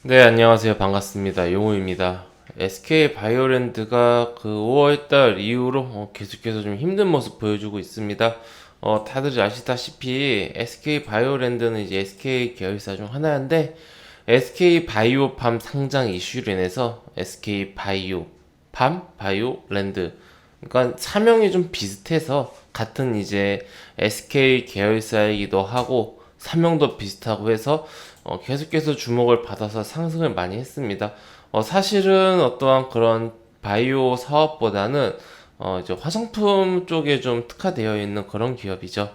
네, 안녕하세요. 반갑습니다. 용우입니다. SK 바이오랜드가 그 5월달 이후로 계속해서 좀 힘든 모습 보여주고 있습니다. 다들 아시다시피 SK 바이오랜드는 이제 SK 계열사 중 하나인데 SK 바이오팜 상장 이슈로 인해서 SK 바이오팜 바이오랜드, 그러니까 사명이 좀 비슷해서 같은 이제 SK 계열사이기도 하고 사명도 비슷하고 해서 계속해서 주목을 받아서 상승을 많이 했습니다. 사실은 어떠한 그런 바이오 사업보다는 이제 화장품 쪽에 좀 특화되어 있는 그런 기업이죠.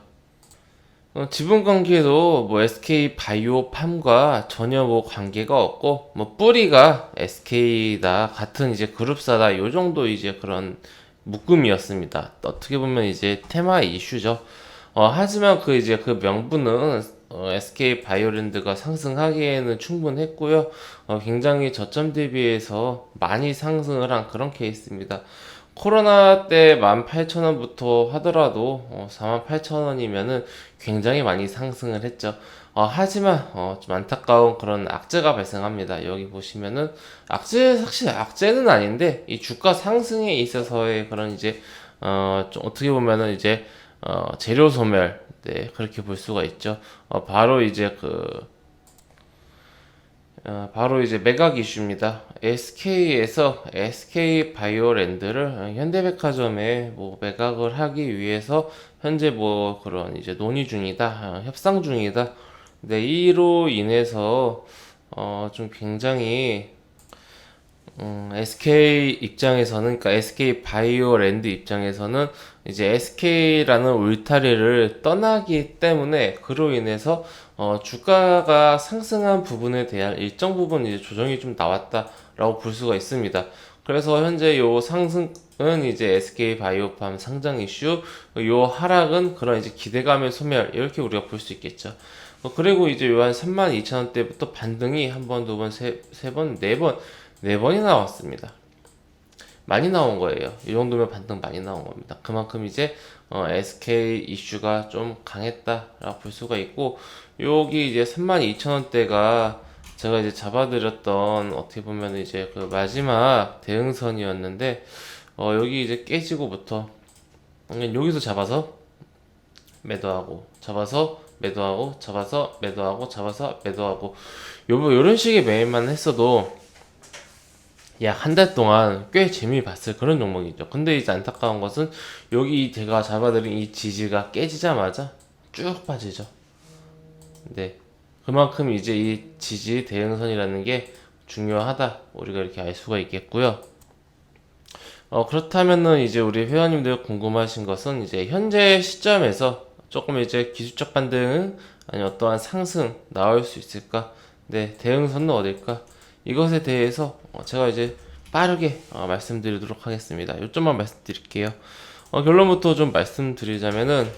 지분 관계도 뭐 SK 바이오팜과 전혀 뭐 관계가 없고 뭐 뿌리가 SK다, 같은 이제 그룹사다, 요 정도 이제 그런 묶음이었습니다. 어떻게 보면 이제 테마 이슈죠. 하지만 그 이제 그 명분은 SK 바이오랜드가 상승하기에는 충분했고요. 굉장히 저점 대비해서 많이 상승을 한 그런 케이스입니다. 코로나 때 18,000원부터 하더라도 48,000원이면은 굉장히 많이 상승을 했죠. 하지만 좀 안타까운 그런 악재가 발생합니다. 여기 보시면은 사실 악재는 아닌데 이 주가 상승에 있어서의 그런 이제 좀 어떻게 보면은 이제 재료 소멸, 네, 그렇게 볼 수가 있죠. 바로 이제 매각 이슈입니다. SK에서 SK 바이오랜드를 현대백화점에 뭐 매각을 하기 위해서 현재 뭐 그런 이제 논의 중이다, 협상 중이다. 네, 이로 인해서 좀 굉장히 SK 입장에서는, 그러니까 SK 바이오랜드 입장에서는 이제 SK라는 울타리를 떠나기 때문에 그로 인해서 주가가 상승한 부분에 대한 일정 부분 이제 조정이 좀 나왔다라고 볼 수가 있습니다. 그래서 현재 요 상승은 이제 SK 바이오팜 상장 이슈, 요 하락은 그런 이제 기대감의 소멸, 이렇게 우리가 볼 수 있겠죠. 그리고 이제 요 한 32,000원대부터 반등이 한 번, 두 번, 세 번, 네 번이 나왔습니다. 많이 나온 거예요. 이 정도면 반등 많이 나온 겁니다. 그만큼 이제 SK 이슈가 좀 강했다라고 볼 수가 있고, 여기 이제 32,000원대가 제가 이제 잡아드렸던, 어떻게 보면 이제 그 마지막 대응선이었는데, 여기 이제 깨지고부터 여기서 잡아서 매도하고, 잡아서 매도하고, 잡아서 매도하고, 잡아서 매도하고, 요런 식의 매매만 했어도 약 한 달 동안 꽤 재미 봤을 그런 종목이죠. 근데 이제 안타까운 것은 여기 제가 잡아드린 이 지지가 깨지자마자 쭉 빠지죠. 네. 그만큼 이제 이 지지 대응선이라는 게 중요하다, 우리가 이렇게 알 수가 있겠고요. 그렇다면은 이제 우리 회원님들 궁금하신 것은 이제 현재 시점에서 조금 이제 기술적 반등, 아니 어떠한 상승 나올 수 있을까? 네, 대응선은 어딜까? 이것에 대해서 제가 이제 빠르게 말씀드리도록 하겠습니다. 요점만 말씀드릴게요. 결론부터 좀 말씀드리자면은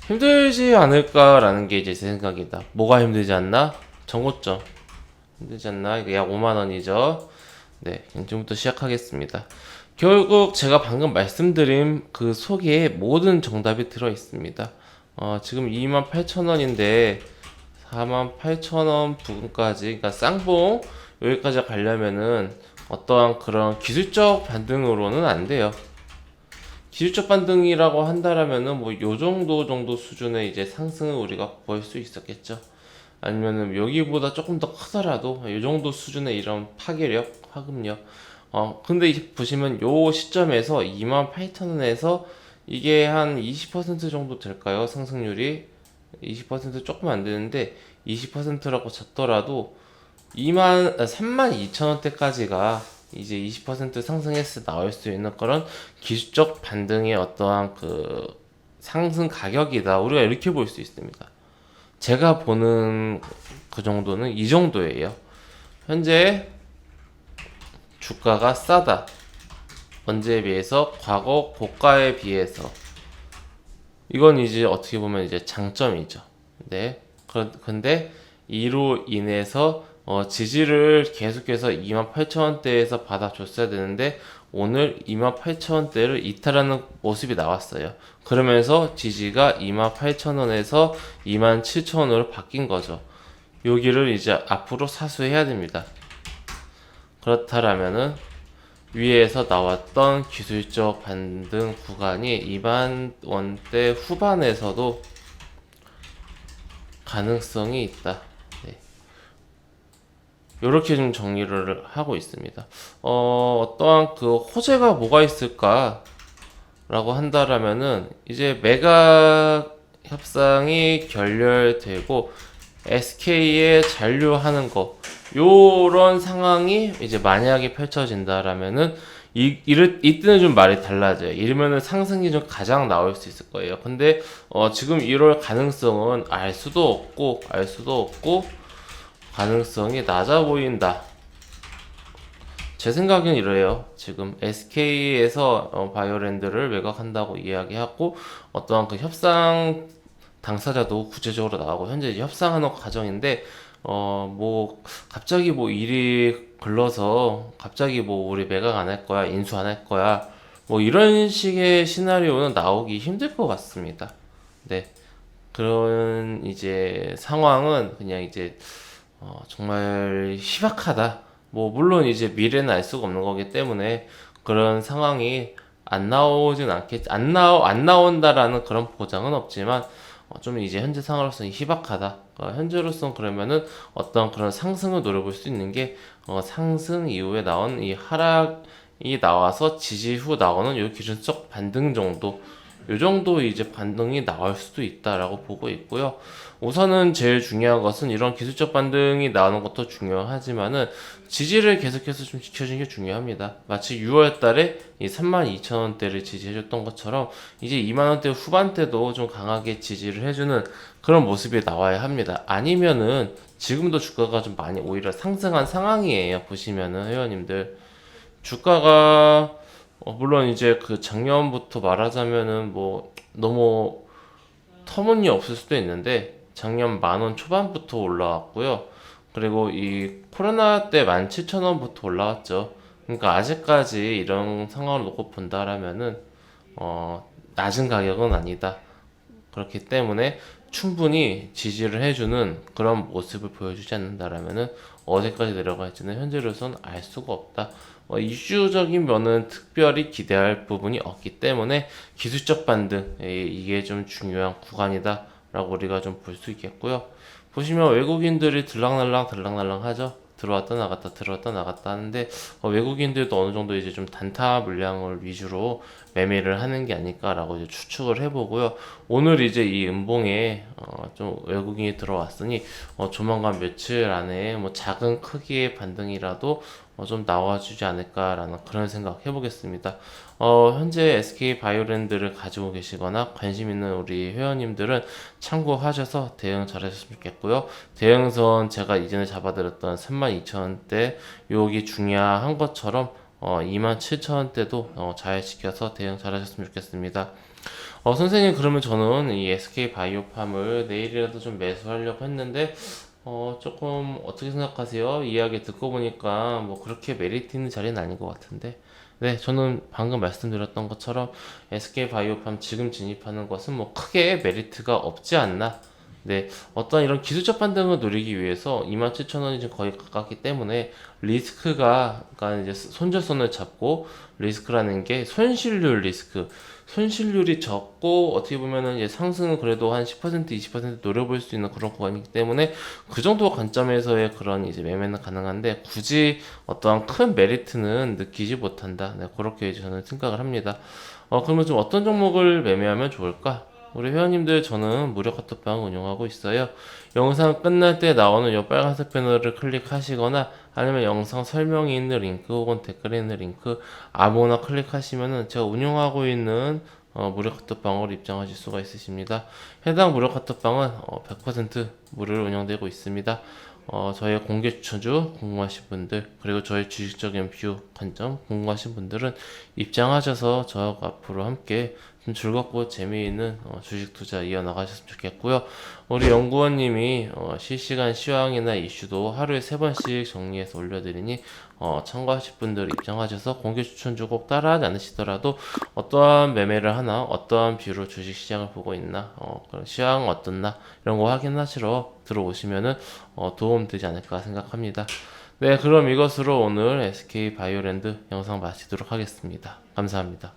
힘들지 않을까라는 게 이제 제 생각이다. 뭐가 힘들지 않나? 정고점 힘들지 않나? 이게 약 5만 원이죠. 네, 지금부터 시작하겠습니다. 결국 제가 방금 말씀드린 그 속에 모든 정답이 들어 있습니다. 지금 28,000원인데 48,000원 부근까지, 그러니까 쌍봉 여기까지 가려면은 어떠한 그런 기술적 반등으로는 안 돼요. 기술적 반등이라고 한다라면은 뭐 요 정도 수준의 이제 상승을 우리가 볼 수 있었겠죠. 아니면은 여기보다 조금 더 크더라도 요 정도 수준의 이런 파괴력, 파급력. 근데 이제 보시면 요 시점에서 28,000원에서 이게 한 20% 정도 될까요? 상승률이 20% 조금 안 되는데 20%라고 쳤더라도 32,000원대까지가 이제 20% 상승해서 나올 수 있는 그런 기술적 반등의 어떠한 그 상승 가격이다, 우리가 이렇게 볼 수 있습니다. 제가 보는 그 정도는 이 정도예요. 현재 주가가 싸다. 언제에 비해서, 과거 고가에 비해서. 이건 이제 어떻게 보면 이제 장점이죠. 네. 근데 이로 인해서 지지를 계속해서 28,000원대에서 받아줬어야 되는데 오늘 28,000원대를 이탈하는 모습이 나왔어요. 그러면서 지지가 28,000원에서 27,000원으로 바뀐 거죠. 여기를 이제 앞으로 사수해야 됩니다. 그렇다라면은 위에서 나왔던 기술적 반등 구간이 2만 원대 후반에서도 가능성이 있다. 네. 이렇게 좀 정리를 하고 있습니다. 어떠한 그 호재가 뭐가 있을까라고 한다라면은 이제 매각 협상이 결렬되고 SK에 잔류하는 거 요런 상황이 이제 만약에 펼쳐진다라면은 이때는 좀 말이 달라져요. 이러면은 상승이 좀 가장 나올 수 있을 거예요. 근데 지금 이럴 가능성은 알 수도 없고 가능성이 낮아 보인다. 제 생각엔 이래요. 지금 SK에서 바이오랜드를 매각한다고 이야기하고 어떠한 그 협상 당사자도 구체적으로 나오고 현재 이제 협상하는 과정인데 뭐 갑자기 뭐 일이 글러서 갑자기 뭐 우리 매각 안 할 거야 인수 안 할 거야 뭐 이런 식의 시나리오는 나오기 힘들 것 같습니다. 네, 그런 이제 상황은 그냥 이제 정말 희박하다. 뭐 물론 이제 미래는 알 수가 없는 거기 때문에 그런 상황이 안 나오진 않겠 안 나온다라는 그런 보장은 없지만 좀 이제 현재 상황으로서는 희박하다. 현재로서는 그러면은 어떤 그런 상승을 노려볼 수 있는 게 상승 이후에 나온 이 하락이 나와서 지지 후 나오는 요 기준적 반등 정도 요 정도 이제 반등이 나올 수도 있다라고 보고 있고요. 우선은 제일 중요한 것은 이런 기술적 반등이 나오는 것도 중요하지만은 지지를 계속해서 좀 지켜주는 게 중요합니다. 마치 6월 달에 이 32,000원대를 지지해줬던 것처럼 이제 2만원대 후반대도 좀 강하게 지지를 해주는 그런 모습이 나와야 합니다. 아니면은 지금도 주가가 좀 많이 오히려 상승한 상황이에요. 보시면은 회원님들 주가가 물론 이제 그 작년부터 말하자면은 뭐 너무 터무니없을 수도 있는데 작년 10,000원 초반부터 올라왔고요. 그리고 이 코로나 때 17,000원부터 올라왔죠. 그러니까 아직까지 이런 상황을 놓고 본다라면은 낮은 가격은 아니다. 그렇기 때문에 충분히 지지를 해주는 그런 모습을 보여주지 않는다라면은 어디까지 내려갈지는 현재로선 알 수가 없다. 이슈적인 면은 특별히 기대할 부분이 없기 때문에 기술적 반등 이게 좀 중요한 구간이다라고 우리가 좀 볼 수 있겠고요. 보시면 외국인들이 들락날락 하죠. 들어왔다 나갔다 들어왔다 나갔다 하는데 외국인들도 어느 정도 이제 좀 단타 물량을 위주로 매매를 하는 게 아닐까라고 이제 추측을 해보고요. 오늘 이제 이 음봉에 좀 외국인이 들어왔으니 조만간 며칠 안에 뭐 작은 크기의 반등이라도 좀 나와주지 않을까라는 그런 생각 해보겠습니다. 현재 SK 바이오랜드를 가지고 계시거나 관심 있는 우리 회원님들은 참고하셔서 대응 잘하셨으면 좋겠고요. 대응선 제가 이전에 잡아드렸던 32,000원대 여기 중요한 것처럼 27,000원대도 잘 지켜서 대응 잘하셨으면 좋겠습니다. 선생님 그러면 저는 이 SK 바이오팜을 내일이라도 좀 매수하려고 했는데 조금 어떻게 생각하세요? 이야기 듣고 보니까 뭐 그렇게 메리트 있는 자리는 아닌 것 같은데. 네, 저는 방금 말씀드렸던 것처럼 SK 바이오팜 지금 진입하는 것은 뭐 크게 메리트가 없지 않나. 네, 어떤 이런 기술적 반등을 노리기 위해서 27,000원이 지금 거의 가깝기 때문에 리스크가, 그러니까 이제 손절선을 잡고 리스크라는 게 손실률 리스크. 손실률이 적고 어떻게 보면은 이제 상승은 그래도 한 10% 20% 노려볼 수 있는 그런 구간이기 때문에 그 정도 관점에서의 그런 이제 매매는 가능한데 굳이 어떠한 큰 메리트는 느끼지 못한다. 네, 그렇게 이제 저는 생각을 합니다. 그러면 좀 어떤 종목을 매매하면 좋을까? 우리 회원님들 저는 무료 카톡방 운영하고 있어요. 영상 끝날 때 나오는 이 빨간색 배너를 클릭하시거나 아니면 영상 설명에 있는 링크 혹은 댓글에 있는 링크 아무거나 클릭하시면은 제가 운영하고 있는 무료 카톡방으로 입장하실 수가 있으십니다. 해당 무료 카톡방은 100% 무료로 운영되고 있습니다. 저의 공개 추천주 궁금하신 분들 그리고 저의 주식적인 뷰 관점 궁금하신 분들은 입장하셔서 저하고 앞으로 함께 좀 즐겁고 재미있는 주식 투자 이어나가셨으면 좋겠고요. 우리 연구원님이 실시간 시황이나 이슈도 하루에 3번씩 정리해서 올려드리니 참고하실 분들 입장하셔서 공개 추천주 꼭 따라하지 않으시더라도 어떠한 매매를 하나, 어떠한 뷰로 주식 시장을 보고 있나, 그런 시황 어떻나 이런 거 확인하시러 들어오시면은 도움 되지 않을까 생각합니다. 네, 그럼 이것으로 오늘 SK 바이오랜드 영상 마치도록 하겠습니다. 감사합니다.